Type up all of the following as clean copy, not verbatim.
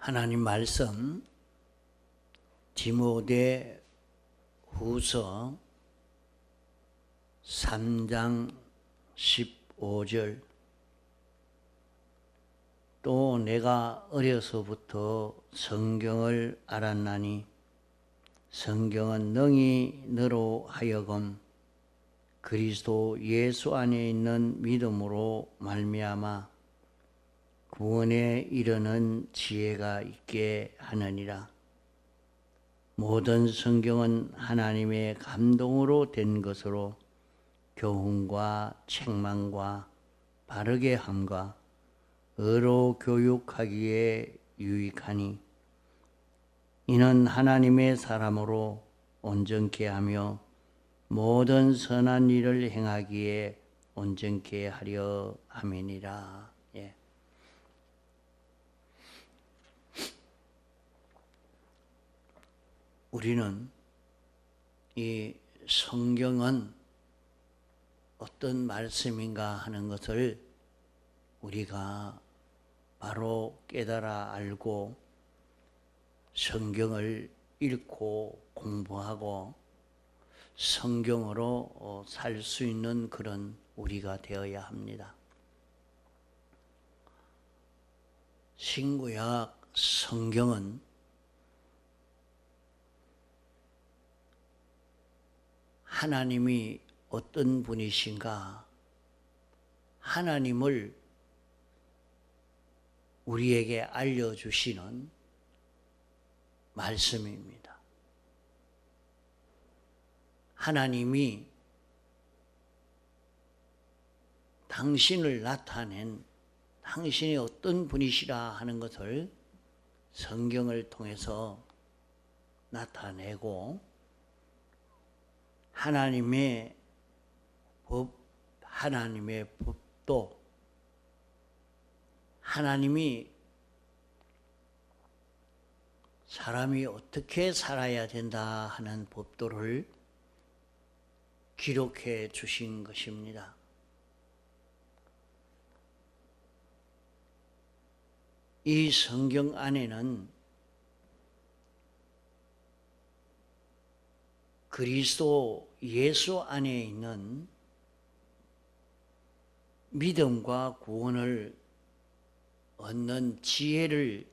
하나님 말씀 디모데 후서 3장 15절. 또 내가 어려서부터 성경을 알았나니 성경은 능히 너로 하여금 그리스도 예수 안에 있는 믿음으로 말미암아 구원에 이르는 지혜가 있게 하느니라. 모든 성경은 하나님의 감동으로 된 것으로 교훈과 책망과 바르게 함과 의로 교육하기에 유익하니 이는 하나님의 사람으로 온전케 하며 모든 선한 일을 행하기에 온전케 하려 함이니라. 우리는 이 성경은 어떤 말씀인가 하는 것을 우리가 바로 깨달아 알고 성경을 읽고 공부하고 성경으로 살 수 있는 그런 우리가 되어야 합니다. 신구약 성경은 하나님이 어떤 분이신가, 하나님을 우리에게 알려주시는 말씀입니다. 하나님이 당신을 나타낸 당신이 어떤 분이시라 하는 것을 성경을 통해서 나타내고 하나님의 법도 하나님이 사람이 어떻게 살아야 된다 하는 법도를 기록해 주신 것입니다. 이 성경 안에는 그리스도 예수 안에 있는 믿음과 구원을 얻는 지혜를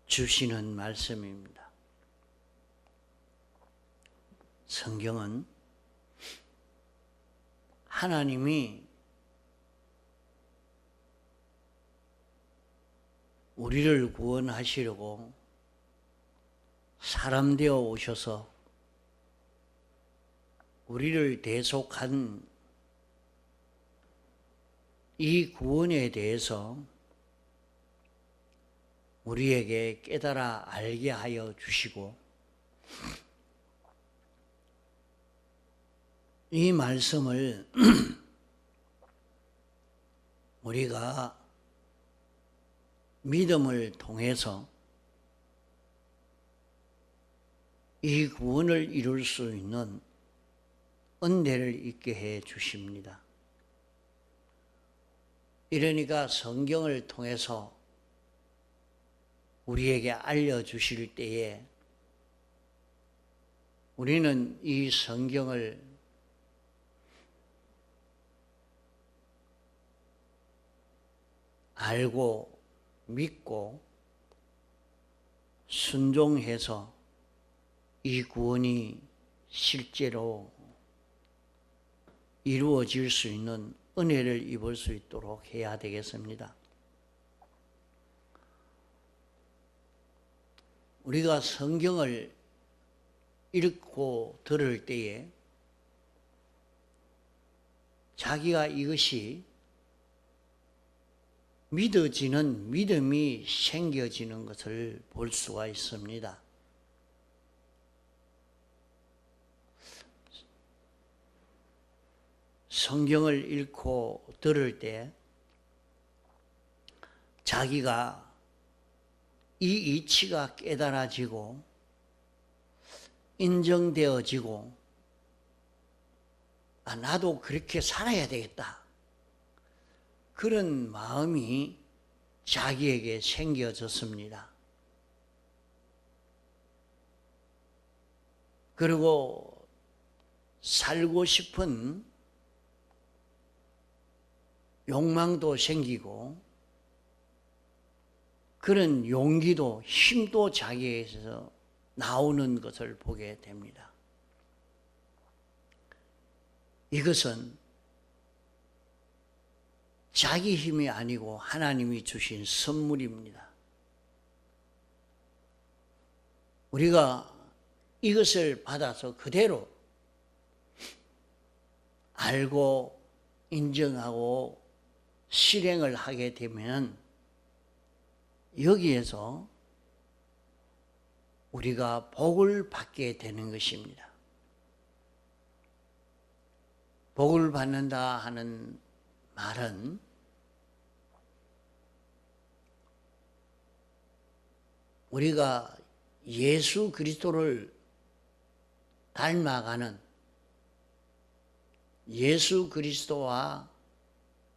주시는 말씀입니다. 성경은 하나님이 우리를 구원하시려고 사람 되어 오셔서 우리를 대속한 이 구원에 대해서 우리에게 깨달아 알게 하여 주시고 이 말씀을 우리가 믿음을 통해서 이 구원을 이룰 수 있는 은혜를 있게 해 주십니다. 이러니까 성경을 통해서 우리에게 알려주실 때에 우리는 이 성경을 알고 믿고 순종해서 이 구원이 실제로 이루어질 수 있는 은혜를 입을 수 있도록 해야 되겠습니다. 우리가 성경을 읽고 들을 때에 자기가 이것이 믿어지는 믿음이 생겨지는 것을 볼 수가 있습니다. 성경을 읽고 들을 때 자기가 이 이치가 깨달아지고 인정되어지고 나도 그렇게 살아야 되겠다. 그런 마음이 자기에게 생겨졌습니다. 그리고 살고 싶은 욕망도 생기고 그런 용기도 힘도 자기에게서 나오는 것을 보게 됩니다. 이것은 자기 힘이 아니고 하나님이 주신 선물입니다. 우리가 이것을 받아서 그대로 알고 인정하고 실행을 하게 되면 여기에서 우리가 복을 받게 되는 것입니다. 복을 받는다 하는 말은 우리가 예수 그리스도를 닮아가는 예수 그리스도와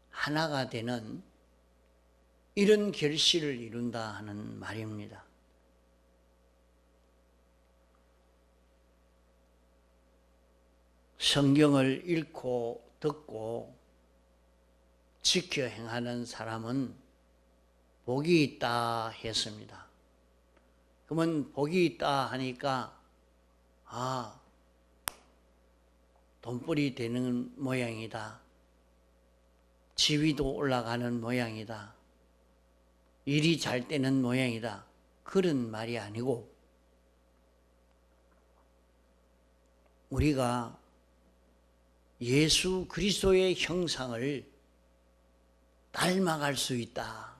하나가 되는 이런 결실을 이룬다 하는 말입니다. 성경을 읽고 듣고 지켜 행하는 사람은 복이 있다 했습니다. 그러면 복이 있다 하니까 돈벌이 되는 모양이다. 지위도 올라가는 모양이다. 일이 잘 되는 모양이다. 그런 말이 아니고 우리가 예수 그리스도의 형상을 닮아갈 수 있다.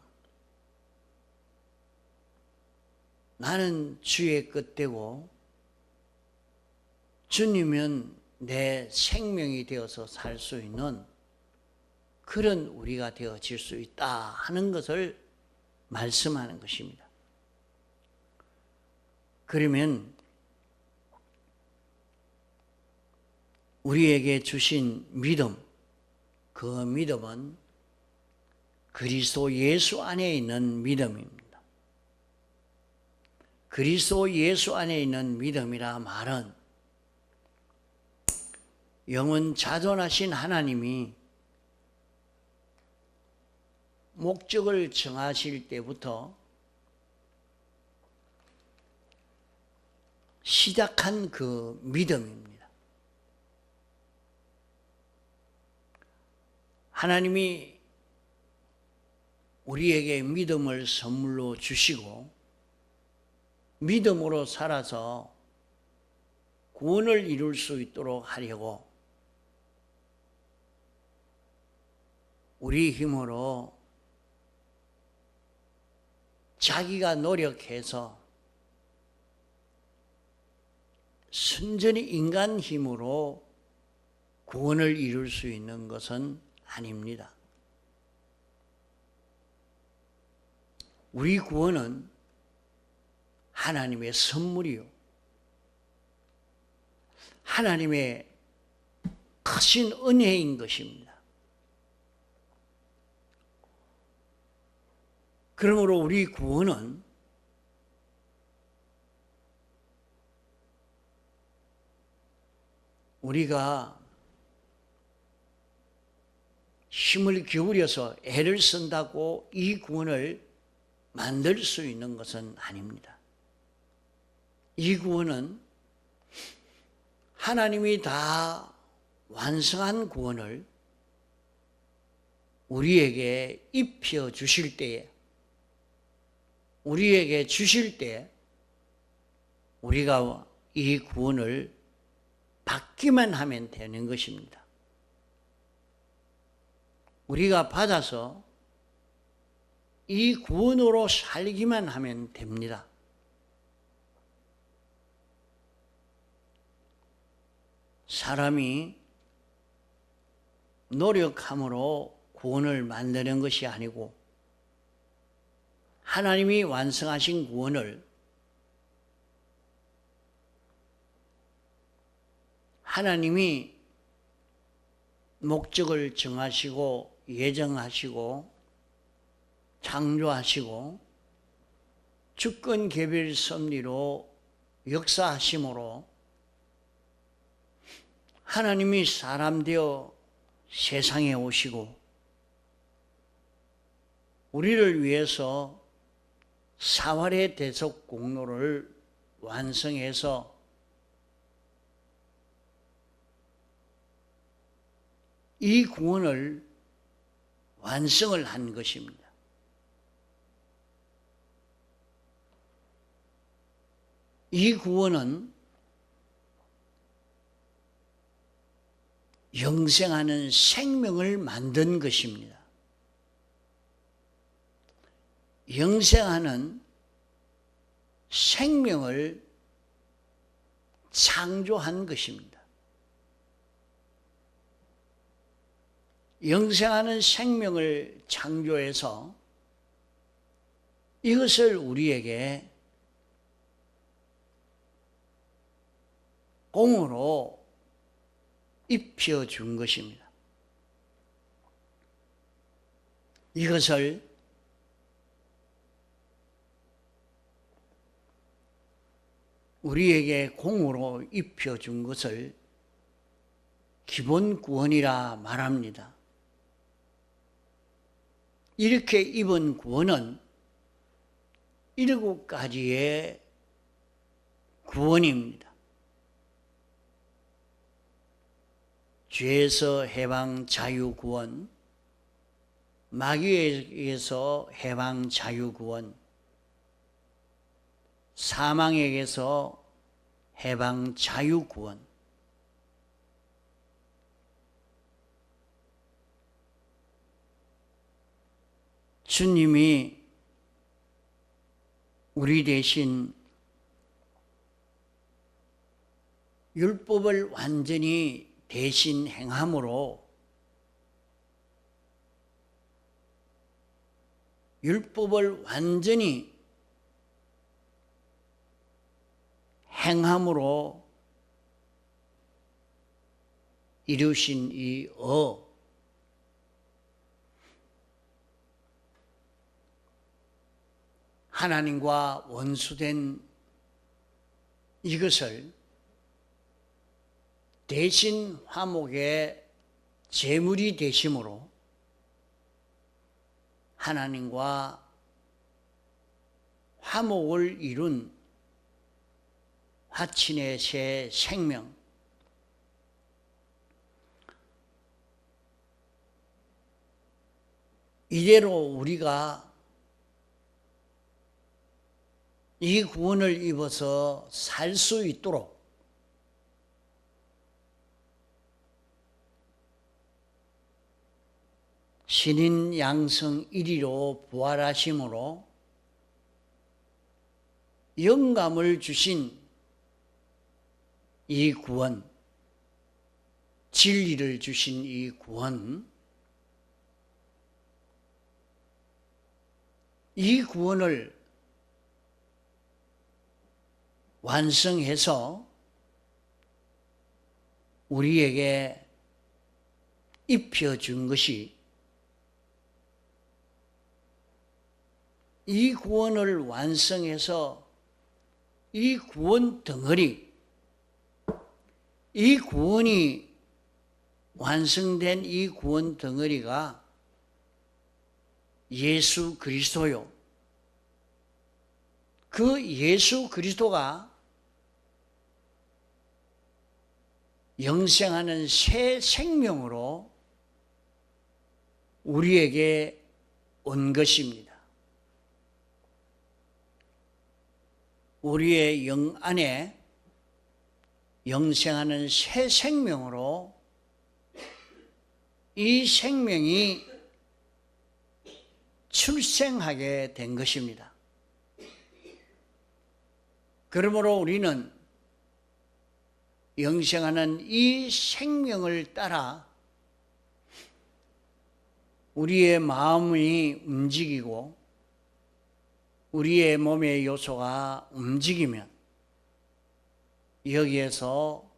나는 주의 끝되고 주님은 내 생명이 되어서 살 수 있는 그런 우리가 되어질 수 있다 하는 것을 말씀하는 것입니다. 그러면 우리에게 주신 믿음, 그 믿음은 그리스도 예수 안에 있는 믿음입니다. 그리스도 예수 안에 있는 믿음이라 말은 영원 자존하신 하나님이 목적을 정하실 때부터 시작한 그 믿음입니다. 하나님이 우리에게 믿음을 선물로 주시고 믿음으로 살아서 구원을 이룰 수 있도록 하려고 우리 힘으로 자기가 노력해서 순전히 인간 힘으로 구원을 이룰 수 있는 것은 아닙니다. 우리 구원은 하나님의 선물이요. 하나님의 크신 은혜인 것입니다. 그러므로 우리 구원은 우리가 힘을 기울여서 애를 쓴다고 이 구원을 만들 수 있는 것은 아닙니다. 이 구원은 하나님이 다 완성한 구원을 우리에게 입혀 주실 때에, 우리에게 주실 때 우리가 이 구원을 받기만 하면 되는 것입니다. 우리가 받아서 이 구원으로 살기만 하면 됩니다. 사람이 노력함으로 구원을 만드는 것이 아니고 하나님이 완성하신 구원을 하나님이 목적을 정하시고 예정하시고 창조하시고 주권 개별 섭리로 역사하심으로 하나님이 사람 되어 세상에 오시고 우리를 위해서 사활의 대속 공로를 완성해서 이 구원을 완성을 한 것입니다. 이 구원은 영생하는 생명을 만든 것입니다. 영생하는 생명을 창조한 것입니다. 영생하는 생명을 창조해서 이것을 우리에게 공으로 입혀준 것입니다. 이것을 우리에게 공으로 입혀준 것을 기본 구원이라 말합니다. 이렇게 입은 구원은 7가지의 구원입니다. 죄에서 해방 자유 구원, 마귀에게서 해방 자유 구원, 사망에게서 해방 자유 구원, 주님이 우리 대신 율법을 완전히 대신 행함으로 율법을 완전히 행함으로 이루신 이 하나님과 원수된 이것을 대신 화목의 제물이 되심으로 하나님과 화목을 이룬 화친의 새 생명, 이대로 우리가 이 구원을 입어서 살 수 있도록 신인 양성 1위로 부활하심으로 영감을 주신 이 구원, 진리를 주신 이 구원, 이 구원을 완성해서 우리에게 입혀준 것이 이 구원을 완성해서 이 구원 덩어리, 이 구원이 완성된 이 구원 덩어리가 예수 그리스도요. 그 예수 그리스도가 영생하는 새 생명으로 우리에게 온 것입니다. 우리의 영 안에 영생하는 새 생명으로 이 생명이 출생하게 된 것입니다. 그러므로 우리는 영생하는 이 생명을 따라 우리의 마음이 움직이고 우리의 몸의 요소가 움직이면 여기에서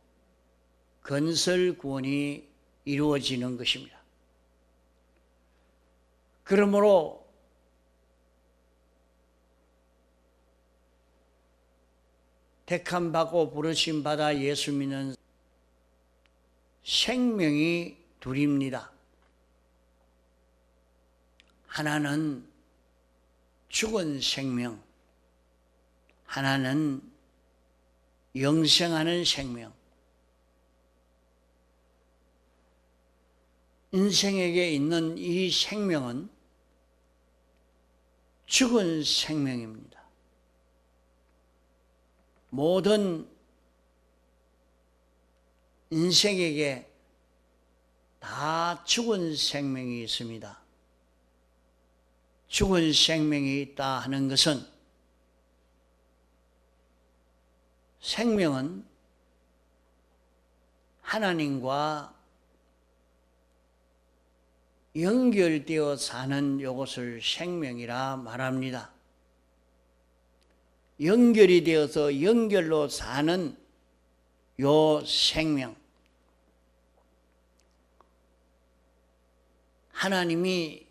건설 구원이 이루어지는 것입니다. 그러므로 택함받고 부르심받아 예수 믿는 생명이 둘입니다. 하나는 죽은 생명, 하나는 영생하는 생명. 인생에게 있는 이 생명은 죽은 생명입니다. 모든 인생에게 다 죽은 생명이 있습니다. 죽은 생명이 있다 하는 것은 생명은 하나님과 연결되어 사는 이것을 생명이라 말합니다. 연결이 되어서 연결로 사는 요 생명. 하나님이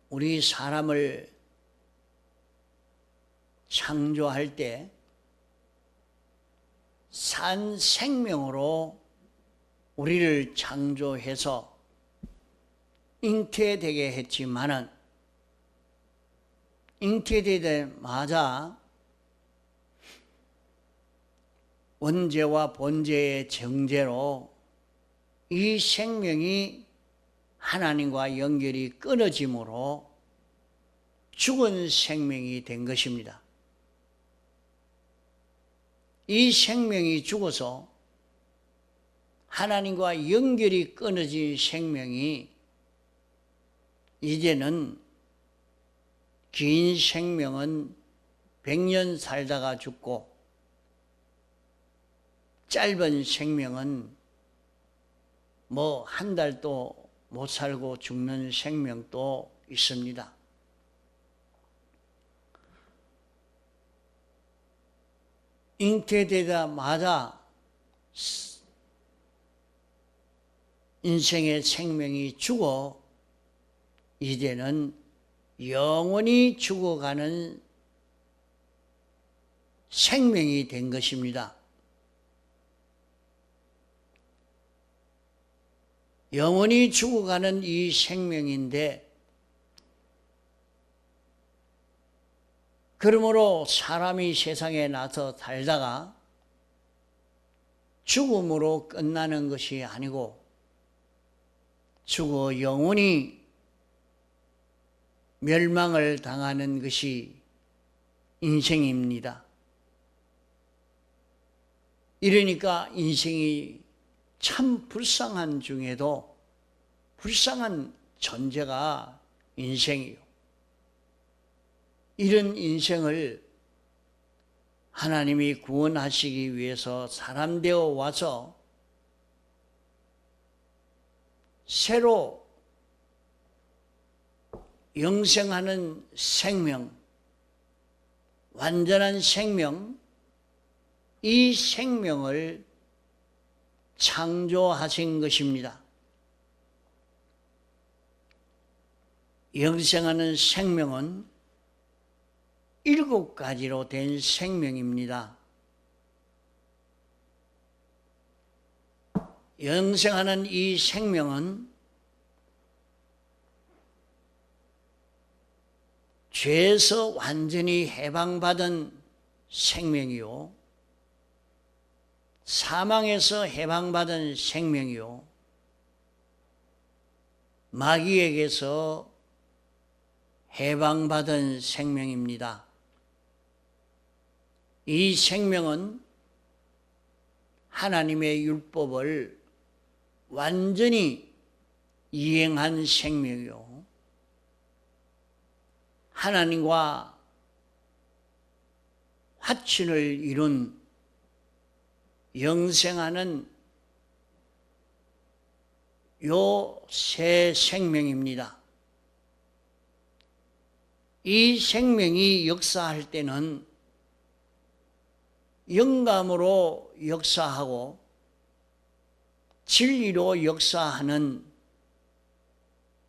우리 사람을 창조할 때 산 생명으로 우리를 창조해서 잉태되게 했지만은 잉태되자마자 원죄와 본죄의 정죄로 이 생명이 하나님과 연결이 끊어짐으로 죽은 생명이 된 것입니다. 이 생명이 죽어서 하나님과 연결이 끊어진 생명이 이제는 긴 생명은 100년 살다가 죽고 짧은 생명은 뭐 한 달도 못 살고 죽는 생명도 있습니다. 잉태되자마자 인생의 생명이 죽어 이제는 영원히 죽어가는 생명이 된 것입니다. 영원히 죽어가는 이 생명인데, 그러므로 사람이 세상에 나서 살다가 죽음으로 끝나는 것이 아니고 죽어 영원히 멸망을 당하는 것이 인생입니다. 이러니까 인생이 참 불쌍한 중에도 불쌍한 존재가 인생이요. 이런 인생을 하나님이 구원하시기 위해서 사람 되어 와서 새로 영생하는 생명, 완전한 생명, 이 생명을 창조하신 것입니다. 영생하는 생명은 7가지로 된 생명입니다. 영생하는 이 생명은 죄에서 완전히 해방받은 생명이요, 사망에서 해방받은 생명이요, 마귀에게서 해방받은 생명입니다. 이 생명은 하나님의 율법을 완전히 이행한 생명이요, 하나님과 화친을 이룬 영생하는 요 새 생명입니다. 이 생명이 역사할 때는 영감으로 역사하고 진리로 역사하는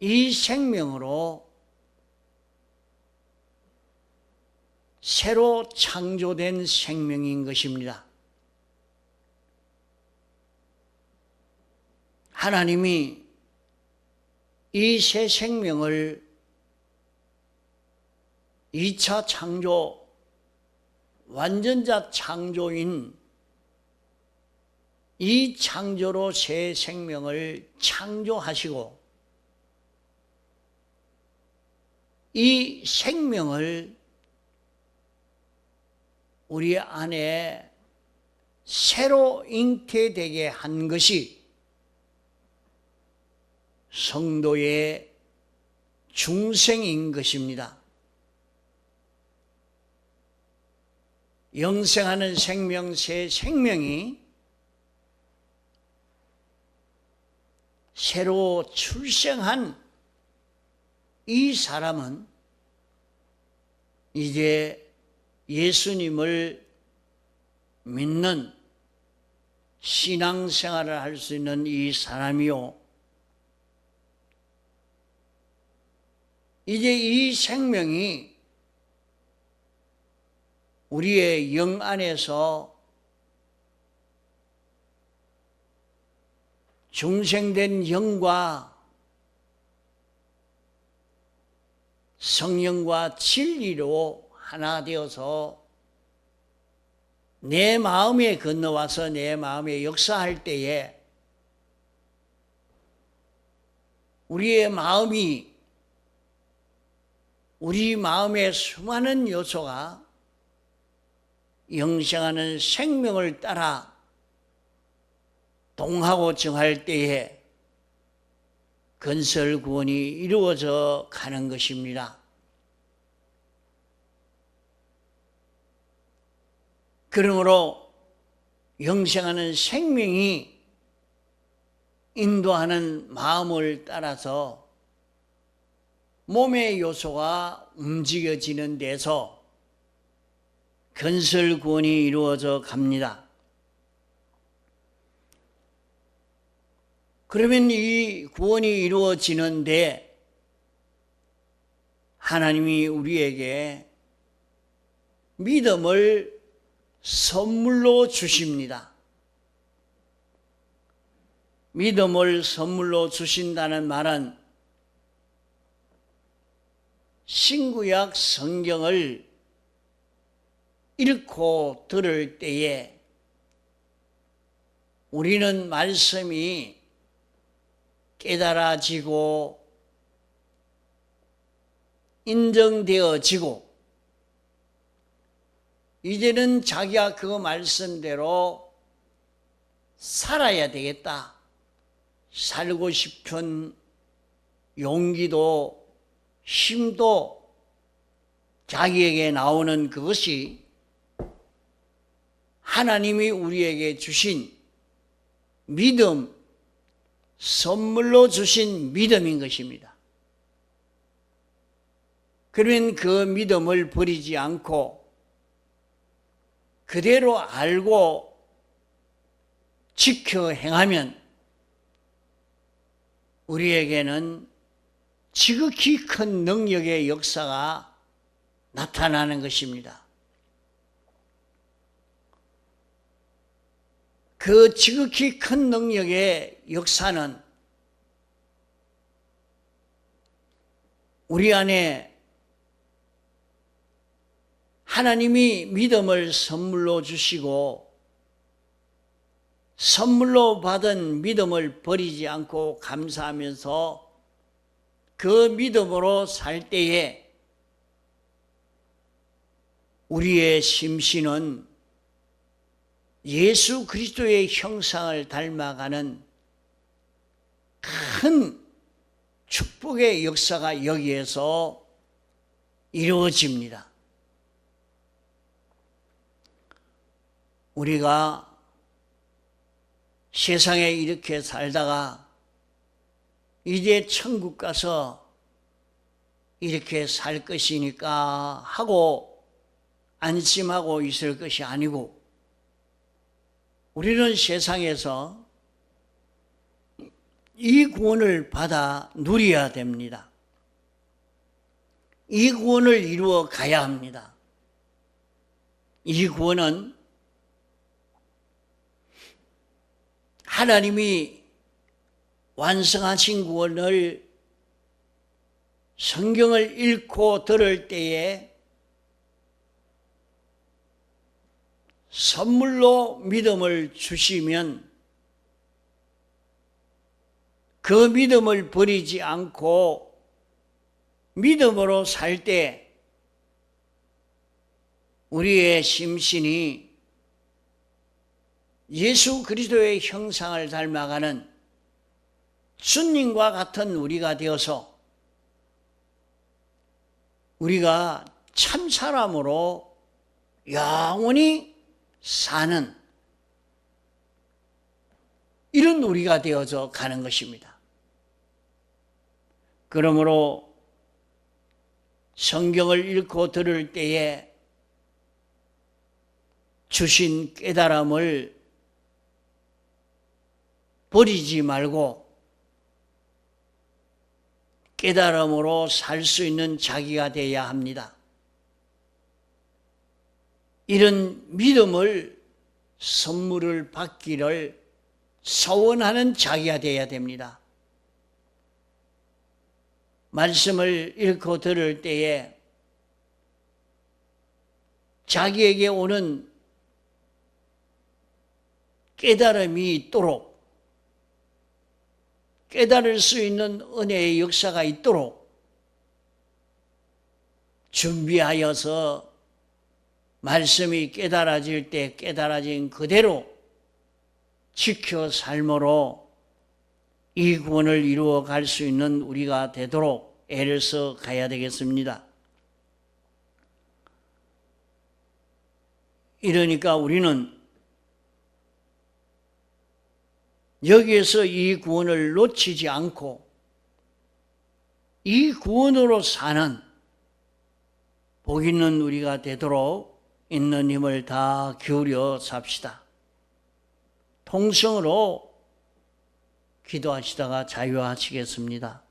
이 생명으로 새로 창조된 생명인 것입니다. 하나님이 이 새 생명을 2차 창조, 완전자 창조인 이 창조로 새 생명을 창조하시고 이 생명을 우리 안에 새로 잉태되게 한 것이 성도의 중생인 것입니다. 영생하는 생명, 새 생명이 새로 출생한 이 사람은 이제 예수님을 믿는 신앙생활을 할 수 있는 이 사람이요, 이제 이 생명이 우리의 영 안에서 중생된 영과 성령과 진리로 하나 되어서 내 마음에 건너와서 내 마음에 역사할 때에 우리의 마음이, 우리 마음의 수많은 요소가 영생하는 생명을 따라 동하고 정할 때에 건설 구원이 이루어져 가는 것입니다. 그러므로 영생하는 생명이 인도하는 마음을 따라서 몸의 요소가 움직여지는 데서 건설 구원이 이루어져 갑니다. 그러면 이 구원이 이루어지는데 하나님이 우리에게 믿음을 선물로 주십니다. 믿음을 선물로 주신다는 말은 신구약 성경을 읽고 들을 때에 우리는 말씀이 깨달아지고 인정되어지고 이제는 자기가 그 말씀대로 살아야 되겠다, 살고 싶은 용기도 힘도 자기에게 나오는 그것이 하나님이 우리에게 주신 믿음, 선물로 주신 믿음인 것입니다. 그러면 그 믿음을 버리지 않고 그대로 알고 지켜 행하면 우리에게는 지극히 큰 능력의 역사가 나타나는 것입니다. 그 지극히 큰 능력의 역사는 우리 안에 하나님이 믿음을 선물로 주시고 선물로 받은 믿음을 버리지 않고 감사하면서 그 믿음으로 살 때에 우리의 심신은 예수 그리스도의 형상을 닮아가는 큰 축복의 역사가 여기에서 이루어집니다. 우리가 세상에 이렇게 살다가 이제 천국 가서 이렇게 살 것이니까 하고 안심하고 있을 것이 아니고 우리는 세상에서 이 구원을 받아 누려야 됩니다. 이 구원을 이루어 가야 합니다. 이 구원은 하나님이 완성하신 구원을 성경을 읽고 들을 때에 선물로 믿음을 주시면 그 믿음을 버리지 않고 믿음으로 살 때 우리의 심신이 예수 그리스도의 형상을 닮아가는 주님과 같은 우리가 되어서 우리가 참 사람으로 영원히 사는 이런 우리가 되어져 가는 것입니다. 그러므로 성경을 읽고 들을 때에 주신 깨달음을 버리지 말고 깨달음으로 살 수 있는 자기가 되어야 합니다. 이런 믿음을 선물을 받기를 소원하는 자기가 되어야 됩니다. 말씀을 읽고 들을 때에 자기에게 오는 깨달음이 있도록 깨달을 수 있는 은혜의 역사가 있도록 준비하여서 말씀이 깨달아질 때 깨달아진 그대로 지켜 삶으로 이 구원을 이루어 갈 수 있는 우리가 되도록 애를 써 가야 되겠습니다. 이러니까 우리는 여기에서 이 구원을 놓치지 않고 이 구원으로 사는 복 있는 우리가 되도록 있는 힘을 다 기울여 삽시다. 통성으로 기도하시다가 자유하시겠습니다.